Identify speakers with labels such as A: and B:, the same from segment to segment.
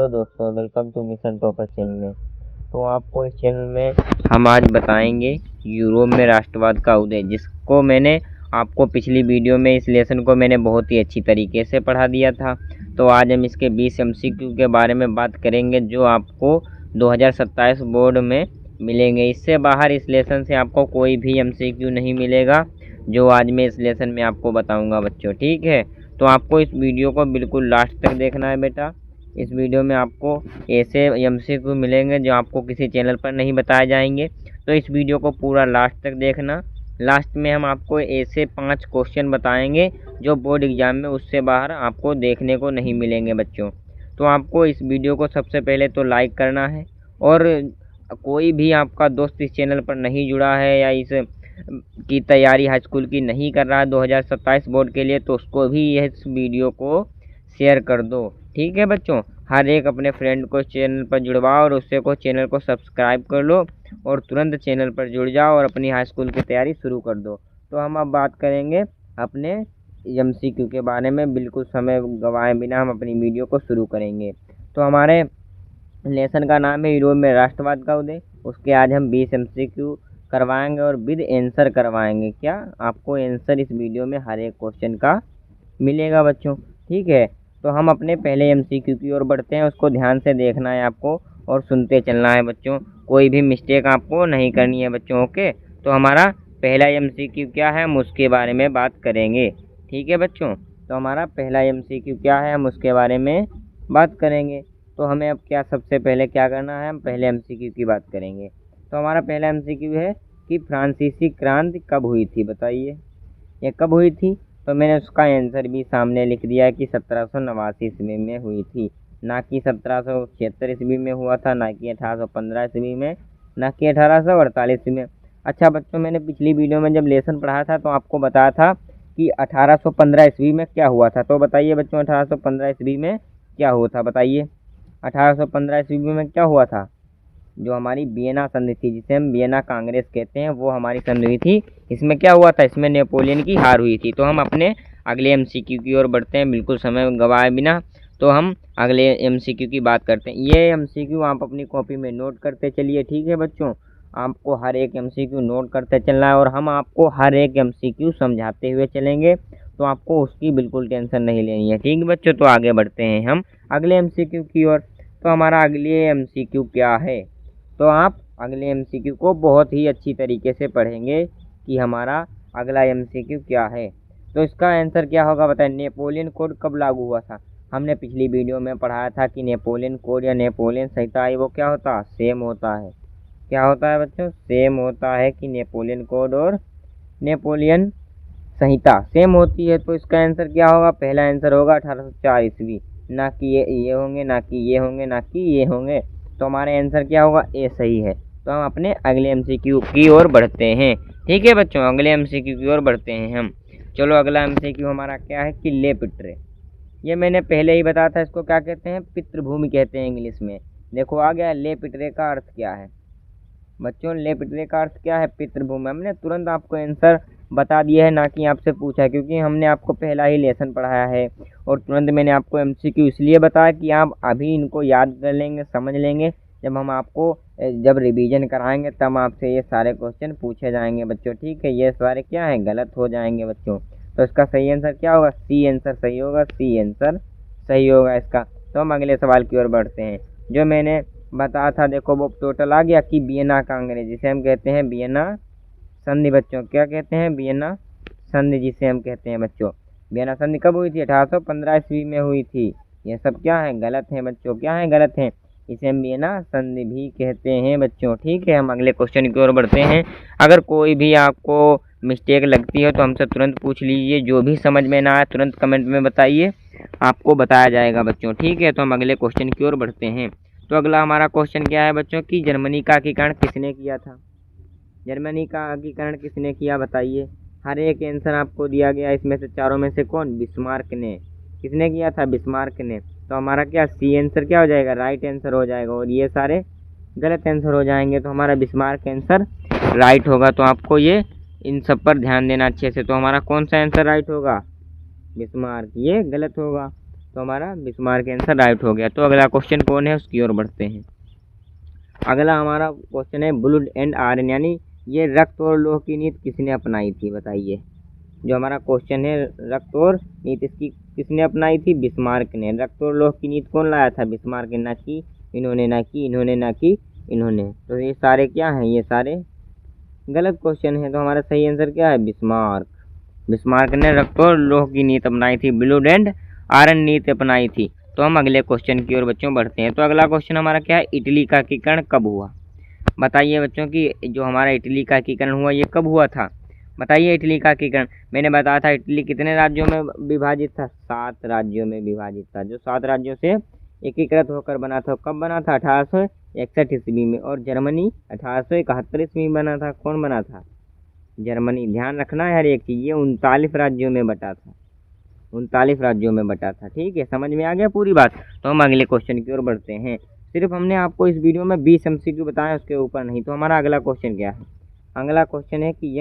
A: Hello दोस्तों, welcome to mission topper channel. तो आपको इस चैनल में हम आज बताएंगे यूरोप में राष्ट्रवाद का उदय, जिसको मैंने आपको पिछली वीडियो में इस लेसन को मैंने बहुत ही अच्छी तरीके से पढ़ा दिया था। तो आज हम इसके 20 MCQ के बारे में बात करेंगे जो आपको 2027 बोर्ड में मिलेंगे। इससे बाहर इस लेसन से आपको कोई भी MCQ नहीं मिलेगा जो आज मैं इस लेसन में आपको बताऊंगा बच्चों, ठीक है। तो आपको इस वीडियो को बिल्कुल लास्ट तक देखना है बेटा। इस वीडियो में आपको ऐसे MCQ मिलेंगे जो आपको किसी चैनल पर नहीं बताए जाएंगे, तो इस वीडियो को पूरा लास्ट तक देखना। लास्ट में हम आपको ऐसे 5 क्वेश्चन बताएंगे जो बोर्ड एग्जाम में उससे बाहर आपको देखने को नहीं मिलेंगे बच्चों। तो आपको इस वीडियो को सबसे पहले तो लाइक करना है, और कोई भी आपका दोस्त इस चैनल पर नहीं जुड़ा है या इस की तैयारी हाई स्कूल की नहीं कर रहा है 2027 बोर्ड के लिए, तो उसको भी इस वीडियो को शेयर कर दो, ठीक है बच्चों। हर एक अपने फ्रेंड को चैनल पर जुड़वाओ और उससे को चैनल को सब्सक्राइब कर लो और तुरंत चैनल पर जुड़ जाओ और अपनी हाई स्कूल की तैयारी शुरू कर दो। तो हम अब बात करेंगे अपने MCQ के बारे में। बिल्कुल समय गंवाए बिना हम अपनी वीडियो को शुरू करेंगे। तो हमारे लेसन का नाम है यूरोप में राष्ट्रवाद का उदय। उसके आज हम 20 MCQ करवाएंगे और विद आंसर करवाएंगे। क्या आपको आंसर इस वीडियो में हर एक क्वेश्चन का मिलेगा बच्चों, ठीक है। तो हम अपने पहले MCQ की ओर बढ़ते हैं, उसको ध्यान से देखना है आपको और सुनते चलना है बच्चों। कोई भी मिस्टेक आपको नहीं करनी है बच्चों, ओके। तो हमारा पहला MCQ क्या है हम उसके बारे में बात करेंगे, ठीक है बच्चों। तो हमारा पहला MCQ क्या है हम उसके बारे में बात करेंगे। तो हमें अब क्या सबसे पहले क्या करना है, हम पहले MCQ की बात करेंगे। तो हमारा पहला MCQ है कि फ्रांसीसी क्रांति कब हुई थी, बताइए ये कब हुई थी। तो मैंने उसका आंसर भी सामने लिख दिया है कि 1789 ईस्वी में हुई थी, ना कि 1776 ईस्वी में हुआ था, ना कि 1815 ईस्वी में, ना कि 1848 ईस्वी में। अच्छा बच्चों, मैंने पिछली वीडियो में जब लेसन पढ़ा था तो आपको बताया था कि 1815 ईस्वी में क्या हुआ था। तो बताइए बच्चों 1815 ईस्वी में क्या हुआ था, बताइए 1815 ईस्वी में क्या हुआ था। जो हमारी वियना संधि थी, जिसे हम वियना कांग्रेस कहते हैं, वो हमारी संधि हुई थी। इसमें क्या हुआ था, इसमें नेपोलियन की हार हुई थी। तो हम अपने अगले MCQ की ओर बढ़ते हैं बिल्कुल समय गंवाए बिना। तो हम अगले MCQ की बात करते हैं। ये MCQ आप अपनी कॉपी में नोट करते चलिए, ठीक है बच्चों। आपको हर एक MCQ नोट करते चलना है और हम आपको हर एक MCQ समझाते हुए चलेंगे, तो आपको उसकी बिल्कुल टेंशन नहीं लेनी है, ठीक बच्चों। तो आगे बढ़ते हैं हम अगले MCQ की ओर। तो हमारा अगले MCQ क्या है, तो आप अगले MCQ को बहुत ही अच्छी तरीके से पढ़ेंगे कि हमारा अगला MCQ क्या है। तो इसका आंसर क्या होगा बताएं, नेपोलियन कोड कब लागू हुआ था। हमने पिछली वीडियो में पढ़ाया था कि नेपोलियन कोड या नेपोलियन संहिता है वो क्या होता है, सेम होता है। क्या होता है बच्चों, सेम होता है कि नेपोलियन कोड और नेपोलियन संहिता सेम होती है। तो इसका आंसर क्या होगा, पहला आंसर होगा 1804 ईस्वी, ना कि ये होंगे, ना कि ये होंगे, ना कि ये होंगे। तो हमारा आंसर क्या होगा, ए सही है। तो हम अपने अगले MCQ की ओर बढ़ते हैं, ठीक है बच्चों। अगले MCQ की ओर बढ़ते हैं हम। चलो अगला MCQ हमारा क्या है कि ले पिट्रे। ये मैंने पहले ही बताया था, इसको क्या कहते हैं, पितृभूमि कहते हैं इंग्लिश में। देखो आ गया, ले पिट्रे का अर्थ क्या है बच्चों, ले पिट्रे का अर्थ क्या है, पितृभूमि। हमने तुरंत आपको आंसर बता दिया है, ना कि आपसे पूछा है, क्योंकि हमने आपको पहला ही लेसन पढ़ाया है और तुरंत मैंने आपको MCQ इसलिए बताया कि आप अभी इनको याद कर लेंगे, समझ लेंगे। जब हम आपको जब रिवीजन कराएंगे तब आपसे ये सारे क्वेश्चन पूछे जाएंगे बच्चों, ठीक है। ये सारे क्या है, गलत हो जाएंगे बच्चों। तो इसका सही आंसर क्या होगा, सी आंसर सही होगा, सी आंसर सही होगा इसका। तो हम अगले सवाल की ओर बढ़ते हैं। जो मैंने बताया था देखो वो टोटल आ गया कि वियना कांग्रेस, जिसे हम कहते हैं वियना संधि बच्चों। क्या कहते हैं, वियना संधि जिसे हम कहते हैं बच्चों। वियना संधि कब हुई थी, 1815 ईस्वी में हुई थी। ये सब क्या है, गलत है बच्चों, क्या है, गलत है। इसे हम वियना संधि भी कहते हैं बच्चों, ठीक है। हम अगले क्वेश्चन की ओर बढ़ते हैं। अगर कोई भी आपको मिस्टेक लगती है तो हमसे तुरंत पूछ लीजिए, जो भी समझ में ना आए तुरंत कमेंट में बताइए, आपको बताया जाएगा बच्चों, ठीक है। तो हम अगले क्वेश्चन की ओर बढ़ते हैं। तो अगला हमारा क्वेश्चन क्या है बच्चों कि जर्मनी का एकीकरण किसने किया था। जर्मनी का एकीकरण किसने किया बताइए। हर एक आंसर आपको दिया गया, इसमें से चारों में से कौन, बिस्मार्क ने। किसने किया था, बिस्मार्क ने। तो हमारा क्या सी आंसर क्या हो जाएगा, राइट आंसर हो जाएगा, और ये सारे गलत आंसर हो जाएंगे। तो हमारा बिस्मार्क आंसर राइट होगा। तो आपको ये इन सब पर ध्यान देना अच्छे से। तो हमारा कौन सा आंसर राइट होगा, बिस्मार्क, ये गलत होगा। तो हमारा बिस्मार्क का आंसर राइट हो गया। तो अगला क्वेश्चन कौन है उसकी ओर बढ़ते हैं। अगला हमारा क्वेश्चन है ब्लड एंड आयरन, यानी ये रक्त और लौह की नीति किसने अपनाई थी बताइए। जो हमारा क्वेश्चन है रक्त और नीति इसकी किसने अपनाई थी, बिस्मार्क ने। रक्त और लौह की नीति कौन लाया था, बिस्मार्क ने, ना कि इन्होंने, ना कि इन्होंने, ना कि इन्होंने। तो ये सारे क्या हैं, ये सारे गलत क्वेश्चन है। तो हमारा सही आंसर क्या है, बिस्मार्क। बिस्मार्क ने रक्त और लौह की नीति अपनाई थी, ब्लड एंड आयरन नीति अपनाई थी। तो हम अगले क्वेश्चन की ओर बच्चों बढ़ते हैं। तो अगला क्वेश्चन हमारा क्या है, इटली का एकीकरण कब हुआ। बताइए बच्चों कि जो हमारा इटली का एकीकरण हुआ ये कब हुआ था। बताइए इटली का एकीकरण। मैंने बताया था इटली कितने राज्यों में विभाजित था, 7 राज्यों में विभाजित था। जो 7 राज्यों से एकीकृत होकर बना था, कब बना था, 1861 ईस्वी में। और जर्मनी 1871 ईस्वी में बना था। कौन बना था, जर्मनी। ध्यान रखना है हर एक चीज़, ये 39 राज्यों में बटा था, 39 राज्यों में बटा था। ठीक है, समझ में आ गया पूरी बात। तो हम अगले क्वेश्चन की ओर बढ़ते हैं। सिर्फ हमने आपको इस वीडियो में 20 MCQ बताया, उसके ऊपर नहीं। तो हमारा अगला क्वेश्चन क्या है, अगला क्वेश्चन है कि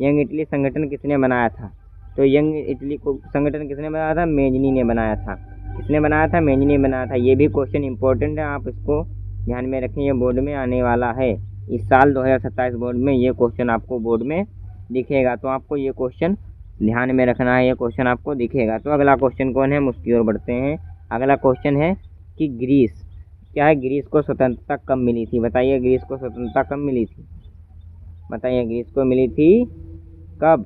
A: यंग इटली संगठन किसने बनाया था। तो यंग इटली को संगठन किसने बनाया था, मेजनी ने बनाया था। किसने बनाया था, मेजनी ने बनाया था। ये भी क्वेश्चन इंपॉर्टेंट है, आप इसको ध्यान में रखें, ये बोर्ड में आने वाला है। इस साल 2027 बोर्ड में ये क्वेश्चन आपको बोर्ड में दिखेगा। तो आपको ये क्वेश्चन ध्यान में रखना है, ये क्वेश्चन आपको दिखेगा। तो अगला क्वेश्चन कौन है, उसकी ओर बढ़ते हैं। अगला क्वेश्चन है कि ग्रीस क्या है, ग्रीस को स्वतंत्रता कब मिली थी। बताइए ग्रीस को स्वतंत्रता कब मिली थी, बताइए ग्रीस को मिली थी कब,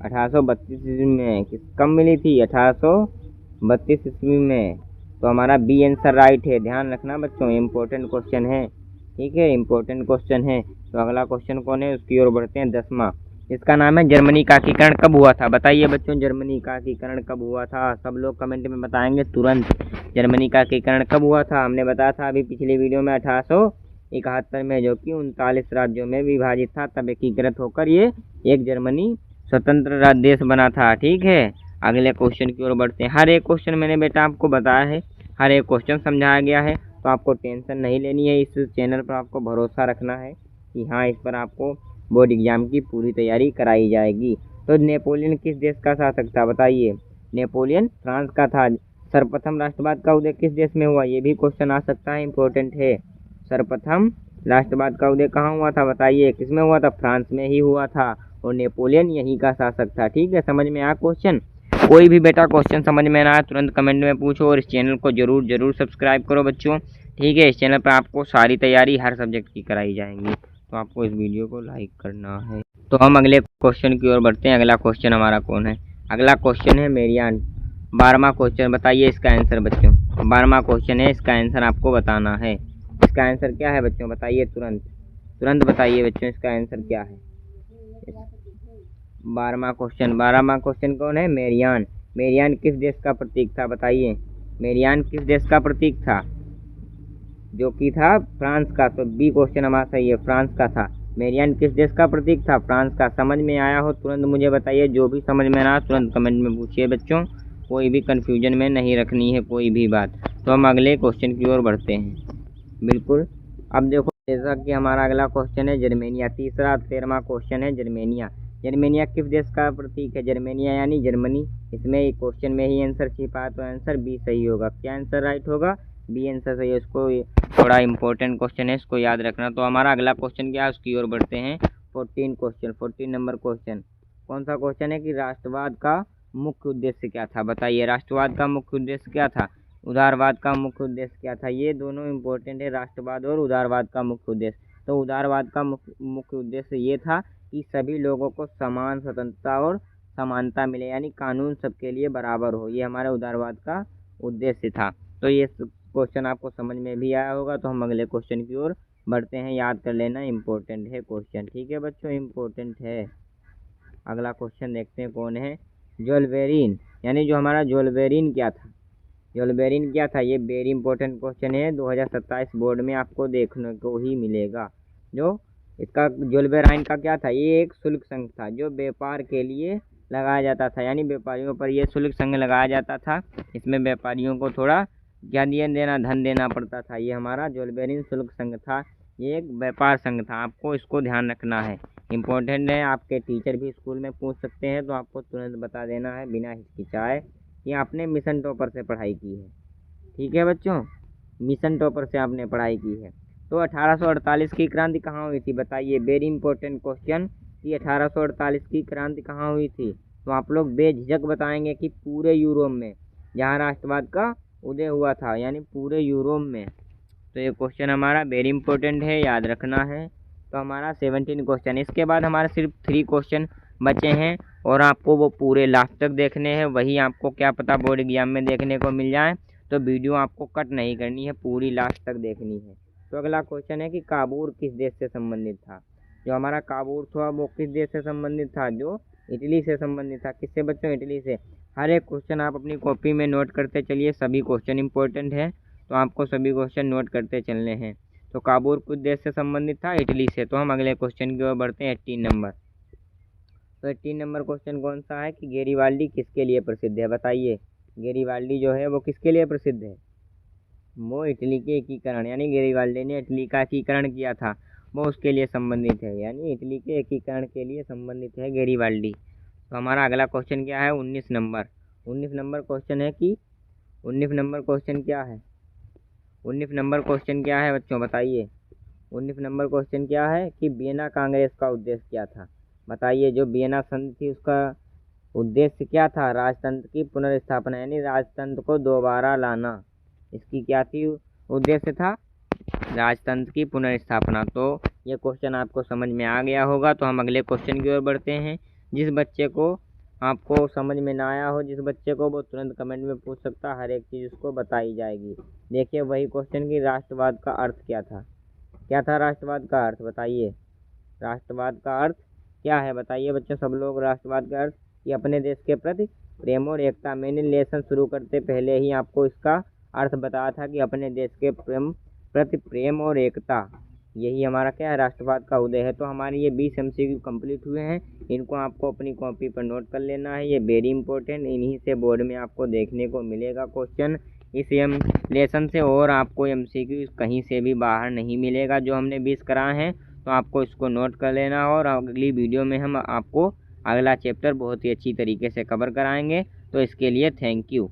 A: 1832 ईस्वी में। कब मिली थी, 1832 ईस्वी में। तो हमारा बी आंसर राइट है। ध्यान रखना बच्चों, इम्पोर्टेंट क्वेश्चन है। ठीक है, इम्पोर्टेंट क्वेश्चन है। तो अगला क्वेश्चन कौन है उसकी ओर बढ़ते हैं, 10वां। इसका नाम है जर्मनी का एकीकरण कब हुआ था। बताइए बच्चों जर्मनी का एकीकरण कब हुआ था। सब लोग कमेंट में बताएंगे तुरंत, जर्मनी का एकीकरण कब हुआ था। हमने बताया था अभी पिछले वीडियो में 1871 में, जो कि 39 राज्यों में विभाजित था, तब एकीकृत होकर ये एक जर्मनी स्वतंत्र देश बना था। ठीक है, अगले क्वेश्चन की ओर बढ़ते हैं। हर एक क्वेश्चन मैंने बेटा आपको बताया है, हर एक क्वेश्चन समझाया गया है। तो आपको टेंशन नहीं लेनी है, इस चैनल पर आपको भरोसा रखना है कि हाँ इस पर आपको बोर्ड एग्जाम की पूरी तैयारी कराई जाएगी। तो नेपोलियन किस देश का शासक था, बताइए। नेपोलियन फ्रांस का था। सर्वप्रथम राष्ट्रवाद का उदय किस देश में हुआ, ये भी क्वेश्चन आ सकता है, इंपॉर्टेंट है। सर्वप्रथम राष्ट्रवाद का उदय कहाँ हुआ था, बताइए किसमें हुआ था, फ्रांस में ही हुआ था। और नेपोलियन यहीं का शासक था। ठीक है, समझ में आया क्वेश्चन। कोई भी बेटा क्वेश्चन समझ में ना आए तुरंत कमेंट में पूछो, और इस चैनल को जरूर सब्सक्राइब करो बच्चों। ठीक है, इस चैनल पर आपको सारी तैयारी हर सब्जेक्ट की कराई जाएंगी। तो आपको इस वीडियो को लाइक करना है। तो हम अगले क्वेश्चन की ओर बढ़ते हैं। अगला क्वेश्चन हमारा कौन है, अगला क्वेश्चन है मेरियान। 12वां क्वेश्चन, बताइए इसका आंसर बच्चों। 12वां क्वेश्चन है, इसका आंसर आपको बताना है। इसका आंसर क्या है बच्चों, बताइए तुरंत बताइए बच्चों, इसका आंसर क्या है। 12वां क्वेश्चन कौन है, मेरियान। मेरियान किस देश का प्रतीक था, बताइए। मेरियान किस देश का प्रतीक था, जो कि था फ्रांस का। तो बी क्वेश्चन हमारा सही है, फ्रांस का था। मेरियान किस देश का प्रतीक था, फ्रांस का। समझ में आया हो तुरंत मुझे बताइए, जो भी समझ में ना आया तुरंत कमेंट में पूछिए बच्चों, कोई भी कन्फ्यूजन में नहीं रखनी है कोई भी बात। तो हम अगले क्वेश्चन की ओर बढ़ते हैं। बिल्कुल, अब देखो जैसा कि हमारा अगला क्वेश्चन है जर्मेनिया। 13वां क्वेश्चन है जर्मेनिया। जर्मेनिया किस देश का प्रतीक है, जर्मेनिया यानी जर्मनी। इसमें एक क्वेश्चन में ही आंसर छिपा है, तो आंसर बी सही होगा। क्या आंसर राइट होगा, बी आंसर सही है। इसको थोड़ा इंपॉर्टेंट क्वेश्चन है, इसको याद रखना। तो हमारा अगला क्वेश्चन क्या है उसकी ओर बढ़ते हैं। 14 नंबर क्वेश्चन कौन सा क्वेश्चन है कि राष्ट्रवाद का मुख्य उद्देश्य क्या था। बताइए राष्ट्रवाद का मुख्य उद्देश्य क्या था, उदारवाद का मुख्य उद्देश्य क्या था। ये दोनों इंपॉर्टेंट है, राष्ट्रवाद और उदारवाद का मुख्य उद्देश्य। तो उदारवाद का मुख्य उद्देश्य ये था कि सभी लोगों को समान स्वतंत्रता और समानता मिले, यानी कानून सबके लिए बराबर हो। ये हमारे उदारवाद का उद्देश्य था। तो ये क्वेश्चन आपको समझ में भी आया होगा। तो हम अगले क्वेश्चन की ओर बढ़ते हैं, याद कर लेना, इम्पोर्टेंट है क्वेश्चन। ठीक है बच्चों, इम्पोर्टेंट है। अगला क्वेश्चन देखते हैं कौन है, जोल्वेरिन, यानी जो हमारा जोल्वेरिन क्या था। जोल्वेरिन क्या था, ये वेरी इंपॉर्टेंट क्वेश्चन है, 2027 बोर्ड में आपको देखने को ही मिलेगा। जो इसका जोल्वेराइन का क्या था, ये एक शुल्क संघ था जो व्यापार के लिए लगाया जाता था, यानी व्यापारियों पर ये शुल्क संघ लगाया जाता था। इसमें व्यापारियों को थोड़ा क्या धन देना पड़ता था। ये हमारा जोल्वेरिन शुल्क संघ था, ये एक व्यापार संघ था। आपको इसको ध्यान रखना है, इम्पोर्टेंट है। आपके टीचर भी स्कूल में पूछ सकते हैं, तो आपको तुरंत बता देना है बिना हिचकिचाए। कि आपने मिशन टॉपर से पढ़ाई की है। ठीक है बच्चों, मिशन टॉपर से आपने पढ़ाई की है। तो 1848 की क्रांति कहाँ हुई थी बताइए, वेरी इंपॉर्टेंट क्वेश्चन कि 1848 की क्रांति कहाँ हुई थी। तो आप लोग बेझिझक बताएंगे कि पूरे यूरोप में जहाँ राष्ट्रवाद का उदय हुआ था, यानी पूरे यूरोप में। तो ये क्वेश्चन हमारा वेरी इंपॉर्टेंट है, याद रखना है। तो हमारा 17 क्वेश्चन, इसके बाद हमारे सिर्फ 3 क्वेश्चन बचे हैं और आपको वो पूरे लास्ट तक देखने हैं। वही आपको क्या पता बोर्ड एग्जाम में देखने को मिल जाए, तो वीडियो आपको कट नहीं करनी है, पूरी लास्ट तक देखनी है। तो अगला क्वेश्चन है कि काबूल किस देश से संबंधित था। जो हमारा काबूल था वो किस देश से संबंधित था, जो इटली से संबंधित था। किससे बच्चों, इटली से। हर एक क्वेश्चन आप अपनी कॉपी में नोट करते चलिए, सभी क्वेश्चन इंपॉर्टेंट है, तो आपको सभी क्वेश्चन नोट करते चलने हैं। तो काबूल किस देश से संबंधित था, इटली से। तो हम अगले क्वेश्चन की ओर बढ़ते हैं, 18 नंबर। तो 18 नंबर क्वेश्चन कौन सा है कि गेरिबाल्डी किसके लिए प्रसिद्ध है बताइए। गेरिबाल्डी जो है वो किसके लिए प्रसिद्ध है, वो इटली के एकीकरण, यानी गेरिबाल्डी ने इटली का एकीकरण किया था, वो उसके लिए संबंधित है, यानी इटली के एकीकरण के लिए संबंधित है गेरिबाल्डी। तो हमारा अगला क्वेश्चन क्या है, 19 नंबर। 19 नंबर क्वेश्चन है कि 19 नंबर क्वेश्चन क्या है, 19 नंबर क्वेश्चन क्या है बच्चों बताइए। 19 नंबर क्वेश्चन क्या है कि वियना कांग्रेस का उद्देश्य क्या था बताइए। जो वियना संधि थी उसका उद्देश्य क्या था, राजतंत्र की पुनर्स्थापना, यानी राजतंत्र को दोबारा लाना, इसकी क्या थी उद्देश्य था, राजतंत्र की पुनर्स्थापना। तो ये क्वेश्चन आपको समझ में आ गया होगा। तो हम अगले क्वेश्चन की ओर बढ़ते हैं। जिस बच्चे को आपको समझ में ना आया हो, जिस बच्चे को, वो तुरंत कमेंट में पूछ सकता, हर एक चीज़ उसको बताई जाएगी। देखिए वही क्वेश्चन कि राष्ट्रवाद का अर्थ क्या था, क्या था राष्ट्रवाद का अर्थ बताइए। राष्ट्रवाद का अर्थ क्या है बताइए बच्चों सब लोग। राष्ट्रवाद का अर्थ कि अपने देश के प्रति प्रेम और एकता। मैंने लेसन शुरू करते पहले ही आपको इसका अर्थ बताया था कि अपने देश के प्रति प्रेम और एकता, यही हमारा क्या है, राष्ट्रवाद का उदय है। तो हमारे ये 20 MCQ कंप्लीट हुए हैं, इनको आपको अपनी कॉपी पर नोट कर लेना है, ये वेरी इंपॉर्टेंट, इन्हीं से बोर्ड में आपको देखने को मिलेगा क्वेश्चन इस लेसन से, और आपको MCQ कहीं से भी बाहर नहीं मिलेगा। जो हमने 20 कराए हैं, तो आपको इसको नोट कर लेना, और अगली वीडियो में हम आपको अगला चैप्टर बहुत ही अच्छी तरीके से कवर कराएंगे। तो इसके लिए थैंक यू।